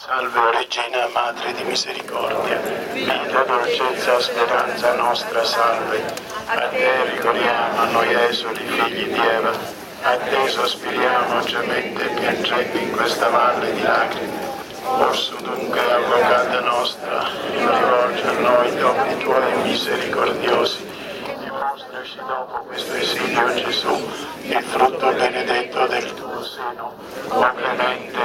Salve o Regina, Madre di misericordia, vita, dolcezza, speranza nostra, salve. A te ricorriamo, a noi esuli, figli di Eva, a te sospiriamo, gemendo e piangendo in questa valle di lacrime. Orso dunque, avvocata nostra, rivolge a noi doppi tuoi misericordiosi, e mostraci dopo questo esilio Gesù, il frutto benedetto del tuo seno, o clemente